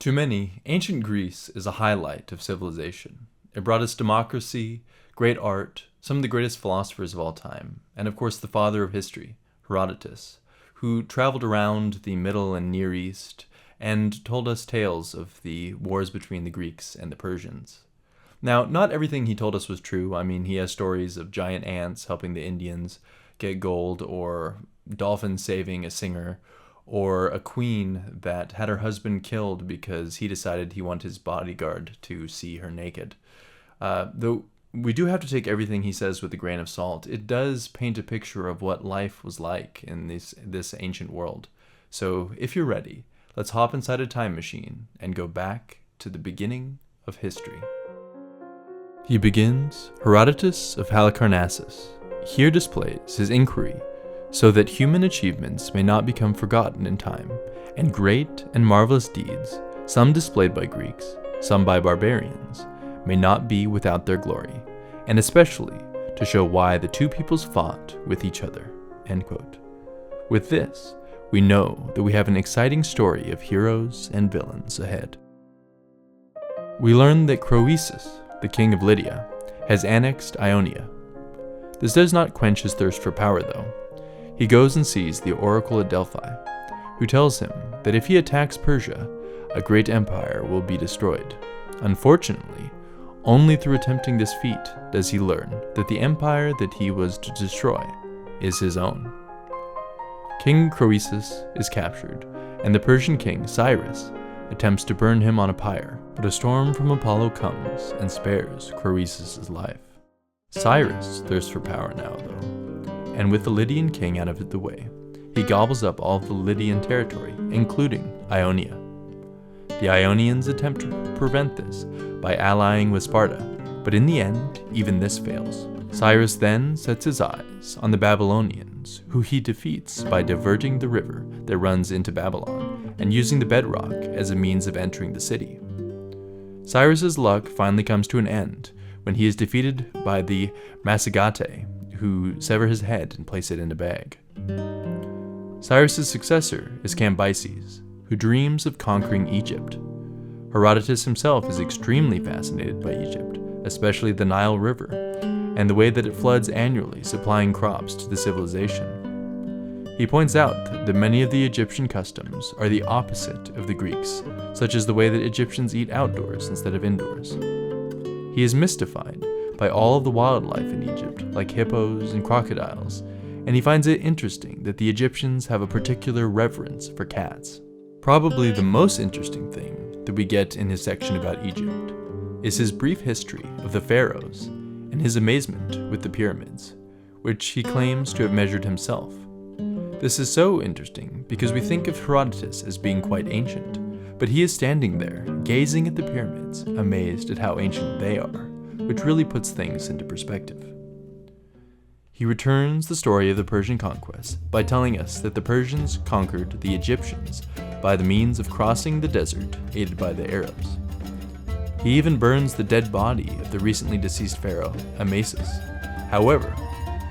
To many, ancient Greece is a highlight of civilization. It brought us democracy, great art, some of the greatest philosophers of all time, and of course the father of history, Herodotus, who traveled around the Middle and Near East and told us tales of the wars between the Greeks and the Persians. Now, not everything he told us was true. I mean, he has stories of giant ants helping the Indians get gold, or dolphins saving a singer, or a queen that had her husband killed because he decided he wanted his bodyguard to see her naked. Though we do have to take everything he says with a grain of salt, it does paint a picture of what life was like in this ancient world. So if you're ready, let's hop inside a time machine and go back to the beginning of history. He begins, Herodotus of Halicarnassus, here displays his inquiry so that human achievements may not become forgotten in time, and great and marvelous deeds, some displayed by Greeks, some by barbarians, may not be without their glory, and especially to show why the two peoples fought with each other." End quote. With this, we know that we have an exciting story of heroes and villains ahead. We learn that Croesus, the king of Lydia, has annexed Ionia. This does not quench his thirst for power, though. He goes and sees the oracle at Delphi, who tells him that if he attacks Persia, a great empire will be destroyed. Unfortunately, only through attempting this feat does he learn that the empire that he was to destroy is his own. King Croesus is captured, and the Persian king Cyrus attempts to burn him on a pyre, but a storm from Apollo comes and spares Croesus' life. Cyrus thirsts for power now, though, and with the Lydian king out of the way, he gobbles up all of the Lydian territory, including Ionia. The Ionians attempt to prevent this by allying with Sparta, but in the end, even this fails. Cyrus then sets his eyes on the Babylonians, who he defeats by diverting the river that runs into Babylon and using the bedrock as a means of entering the city. Cyrus's luck finally comes to an end when he is defeated by the Massagetae, who sever his head and place it in a bag. Cyrus's successor is Cambyses, who dreams of conquering Egypt. Herodotus himself is extremely fascinated by Egypt, especially the Nile River, and the way that it floods annually, supplying crops to the civilization. He points out that many of the Egyptian customs are the opposite of the Greeks, such as the way that Egyptians eat outdoors instead of indoors. He is mystified by all of the wildlife in Egypt, like hippos and crocodiles, and he finds it interesting that the Egyptians have a particular reverence for cats. Probably the most interesting thing that we get in his section about Egypt is his brief history of the pharaohs and his amazement with the pyramids, which he claims to have measured himself. This is so interesting because we think of Herodotus as being quite ancient, but he is standing there, gazing at the pyramids, amazed at how ancient they are, which really puts things into perspective. He returns the story of the Persian conquest by telling us that the Persians conquered the Egyptians by the means of crossing the desert, aided by the Arabs. He even burns the dead body of the recently deceased pharaoh, Amasis. However,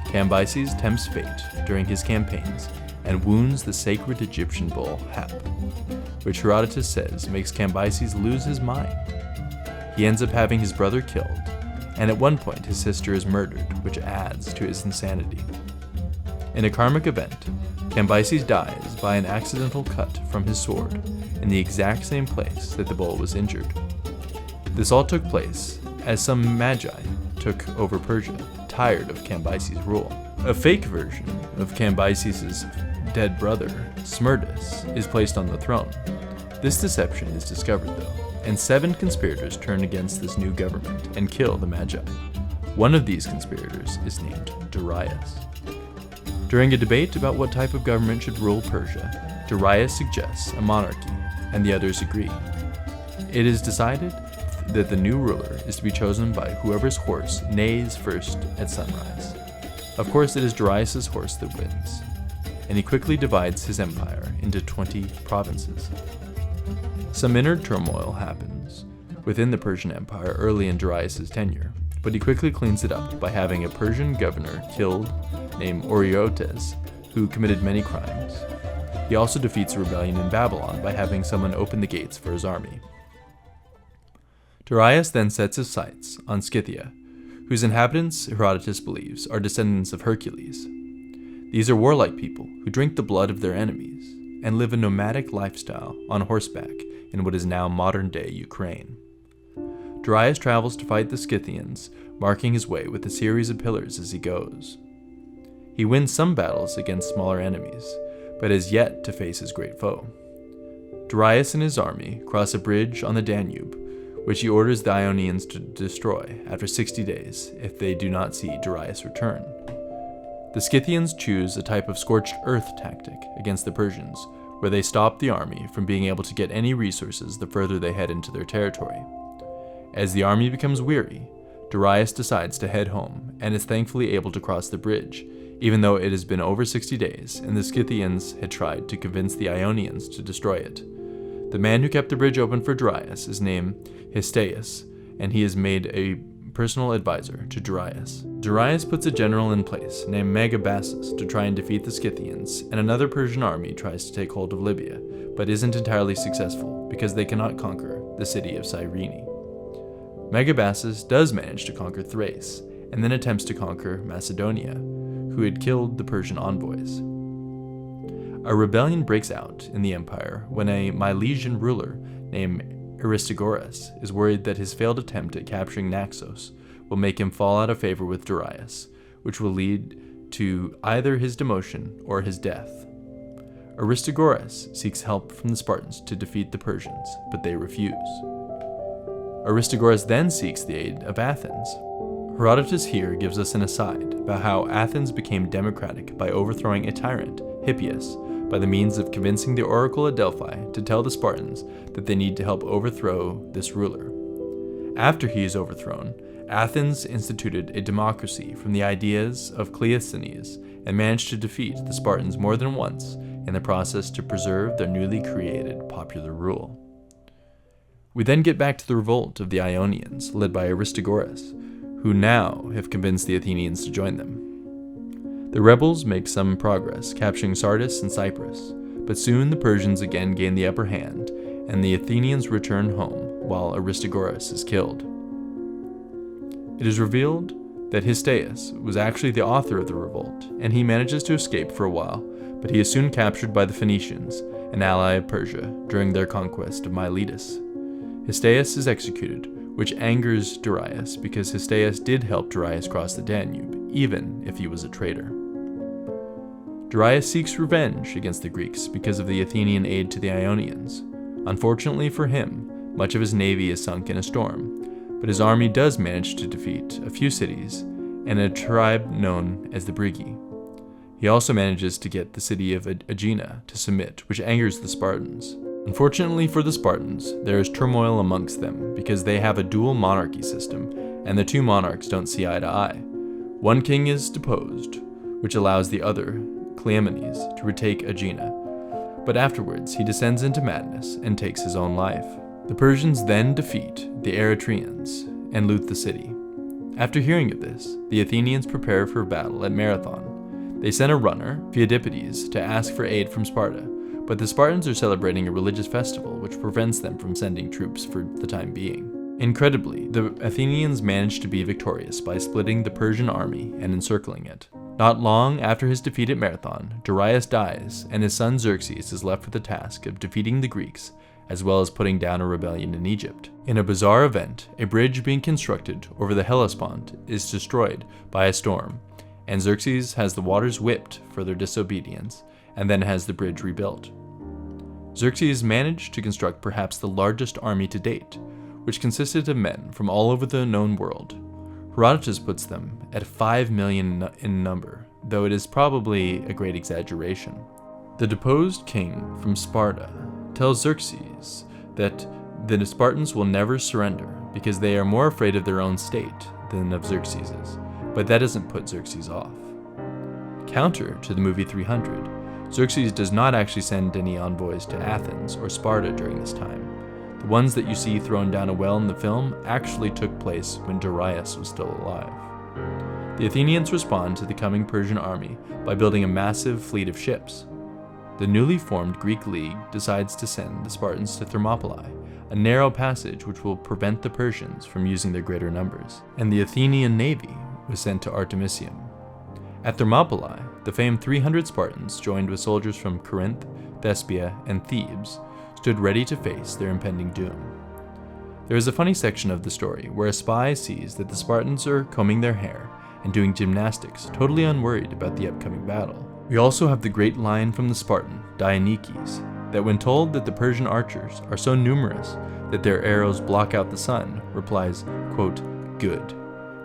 Cambyses tempts fate during his campaigns and wounds the sacred Egyptian bull Hap, which Herodotus says makes Cambyses lose his mind. He ends up having his brother killed, and at one point his sister is murdered, which adds to his insanity. In a karmic event, Cambyses dies by an accidental cut from his sword in the exact same place that the bull was injured. This all took place as some magi took over Persia, tired of Cambyses' rule. A fake version of Cambyses' dead brother, Smerdis, is placed on the throne. This deception is discovered, though, and 7 conspirators turn against this new government and kill the Magi. One of these conspirators is named Darius. During a debate about what type of government should rule Persia, Darius suggests a monarchy, and the others agree. It is decided that the new ruler is to be chosen by whoever's horse neighs first at sunrise. Of course, it is Darius' horse that wins, and he quickly divides his empire into 20 provinces. Some inner turmoil happens within the Persian Empire early in Darius' tenure, but he quickly cleans it up by having a Persian governor killed named Herodotus, who committed many crimes. He also defeats a rebellion in Babylon by having someone open the gates for his army. Darius then sets his sights on Scythia, whose inhabitants Herodotus believes are descendants of Hercules. These are warlike people who drink the blood of their enemies and live a nomadic lifestyle on horseback in what is now modern-day Ukraine. Darius travels to fight the Scythians, marking his way with a series of pillars as he goes. He wins some battles against smaller enemies, but has yet to face his great foe. Darius and his army cross a bridge on the Danube, which he orders the Ionians to destroy after 60 days if they do not see Darius return. The Scythians choose a type of scorched earth tactic against the Persians, where they stop the army from being able to get any resources the further they head into their territory. As the army becomes weary, Darius decides to head home and is thankfully able to cross the bridge, even though it has been over 60 days and the Scythians had tried to convince the Ionians to destroy it. The man who kept the bridge open for Darius is named Herodotus, and he is made a personal advisor to Darius. Darius puts a general in place named Megabazus to try and defeat the Scythians, and another Persian army tries to take hold of Libya, but isn't entirely successful because they cannot conquer the city of Cyrene. Megabazus does manage to conquer Thrace, and then attempts to conquer Macedonia, who had killed the Persian envoys. A rebellion breaks out in the empire when a Milesian ruler named Aristogoras is worried that his failed attempt at capturing Naxos will make him fall out of favor with Darius, which will lead to either his demotion or his death. Aristogoras seeks help from the Spartans to defeat the Persians, but they refuse. Aristogoras then seeks the aid of Athens. Herodotus here gives us an aside about how Athens became democratic by overthrowing a tyrant, Hippias, by the means of convincing the oracle at Delphi to tell the Spartans that they need to help overthrow this ruler. After he is overthrown, Athens instituted a democracy from the ideas of Cleisthenes and managed to defeat the Spartans more than once in the process to preserve their newly created popular rule. We then get back to the revolt of the Ionians, led by Aristogoras, who now have convinced the Athenians to join them. The rebels make some progress, capturing Sardis and Cyprus, but soon the Persians again gain the upper hand, and the Athenians return home while Aristogoras is killed. It is revealed that Herodotus was actually the author of the revolt, and he manages to escape for a while, but he is soon captured by the Phoenicians, an ally of Persia, during their conquest of Miletus. Herodotus is executed, which angers Darius because Herodotus did help Darius cross the Danube, even if he was a traitor. Darius seeks revenge against the Greeks because of the Athenian aid to the Ionians. Unfortunately for him, much of his navy is sunk in a storm, but his army does manage to defeat a few cities and a tribe known as the Brygi. He also manages to get the city of Aegina to submit, which angers the Spartans. Unfortunately for the Spartans, there is turmoil amongst them because they have a dual monarchy system, and the two monarchs don't see eye to eye. One king is deposed, which allows the other, Cleomenes, to retake Aegina, but afterwards he descends into madness and takes his own life. The Persians then defeat the Eretrians and loot the city. After hearing of this, the Athenians prepare for a battle at Marathon. They send a runner, Pheidippides, to ask for aid from Sparta, but the Spartans are celebrating a religious festival which prevents them from sending troops for the time being. Incredibly, the Athenians manage to be victorious by splitting the Persian army and encircling it. Not long after his defeat at Marathon, Darius dies, and his son Xerxes is left with the task of defeating the Greeks, as well as putting down a rebellion in Egypt. In a bizarre event, a bridge being constructed over the Hellespont is destroyed by a storm, and Xerxes has the waters whipped for their disobedience, and then has the bridge rebuilt. Xerxes managed to construct perhaps the largest army to date, which consisted of men from all over the known world. Herodotus puts them at 5 million in number, though it is probably a great exaggeration. The deposed king from Sparta tells Xerxes that the Spartans will never surrender because they are more afraid of their own state than of Xerxes's, but that doesn't put Xerxes off. Counter to the movie 300, Xerxes does not actually send any envoys to Athens or Sparta during this time. The ones that you see thrown down a well in the film actually took place when Darius was still alive. The Athenians respond to the coming Persian army by building a massive fleet of ships. the newly formed Greek League decides to send the Spartans to Thermopylae, a narrow passage which will prevent the Persians from using their greater numbers, and the Athenian navy was sent to Artemisium. At Thermopylae, the famed 300 Spartans, joined with soldiers from Corinth, Thespia, and Thebes, stood ready to face their impending doom. There is a funny section of the story where a spy sees that the Spartans are combing their hair and doing gymnastics, totally unworried about the upcoming battle. We also have the great line from the Spartan, Dionychus, that when told that the Persian archers are so numerous that their arrows block out the sun, replies, quote, "Good,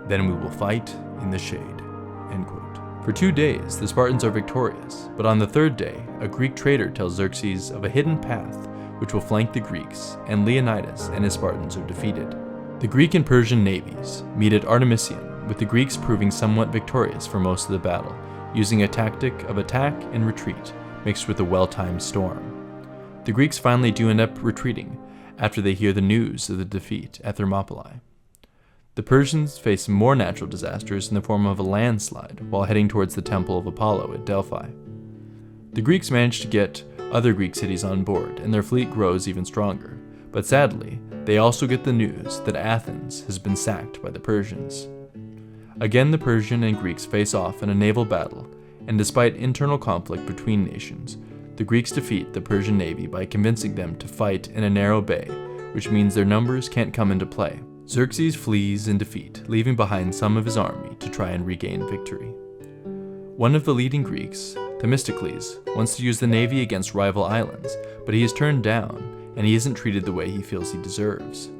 then we will fight in the shade," end quote. For 2 days, the Spartans are victorious, but on the third day, a Greek traitor tells Xerxes of a hidden path which will flank the Greeks, and Leonidas and his Spartans are defeated. The Greek and Persian navies meet at Artemisium, with the Greeks proving somewhat victorious for most of the battle, using a tactic of attack and retreat, mixed with a well-timed storm. The Greeks finally do end up retreating after they hear the news of the defeat at Thermopylae. The Persians face more natural disasters in the form of a landslide while heading towards the Temple of Apollo at Delphi. The Greeks manage to get other Greek cities on board, and their fleet grows even stronger, but sadly, they also get the news that Athens has been sacked by the Persians. Again, the Persian and Greeks face off in a naval battle, and despite internal conflict between nations, the Greeks defeat the Persian navy by convincing them to fight in a narrow bay, which means their numbers can't come into play. Xerxes flees in defeat, leaving behind some of his army to try and regain victory. One of the leading Greeks, Themistocles, wants to use the navy against rival islands, but he is turned down, and he isn't treated the way he feels he deserves.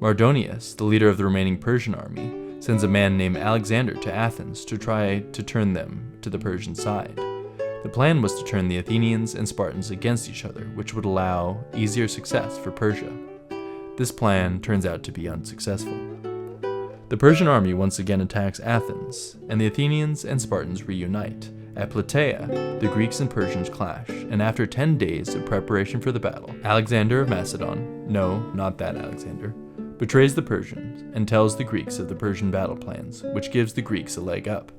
Mardonius, the leader of the remaining Persian army, sends a man named Alexander to Athens to try to turn them to the Persian side. The plan was to turn the Athenians and Spartans against each other, which would allow easier success for Persia. This plan turns out to be unsuccessful. The Persian army once again attacks Athens, and the Athenians and Spartans reunite. At Plataea, the Greeks and Persians clash, and after 10 days of preparation for the battle, Alexander of Macedon, no, not that Alexander, betrays the Persians and tells the Greeks of the Persian battle plans, which gives the Greeks a leg up.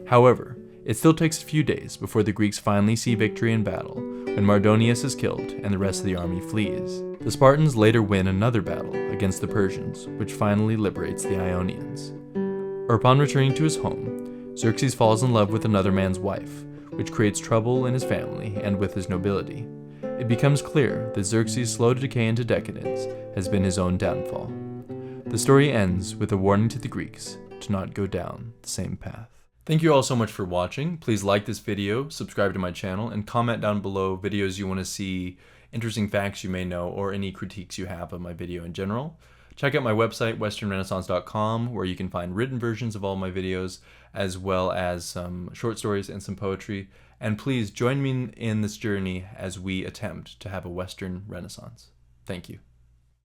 However, it still takes a few days before the Greeks finally see victory in battle, when Mardonius is killed and the rest of the army flees. The Spartans later win another battle against the Persians, which finally liberates the Ionians. Upon returning to his home, Xerxes falls in love with another man's wife, which creates trouble in his family and with his nobility. It becomes clear that Xerxes' slow decay into decadence has been his own downfall. The story ends with a warning to the Greeks to not go down the same path. Thank you all so much for watching. Please like this video, subscribe to my channel, and comment down below videos you want to see, interesting facts you may know, or any critiques you have of my video in general. Check out my website, westernrenaissance.com, where you can find written versions of all my videos, as well as some short stories and some poetry. And please join me in this journey as we attempt to have a Western Renaissance. Thank you.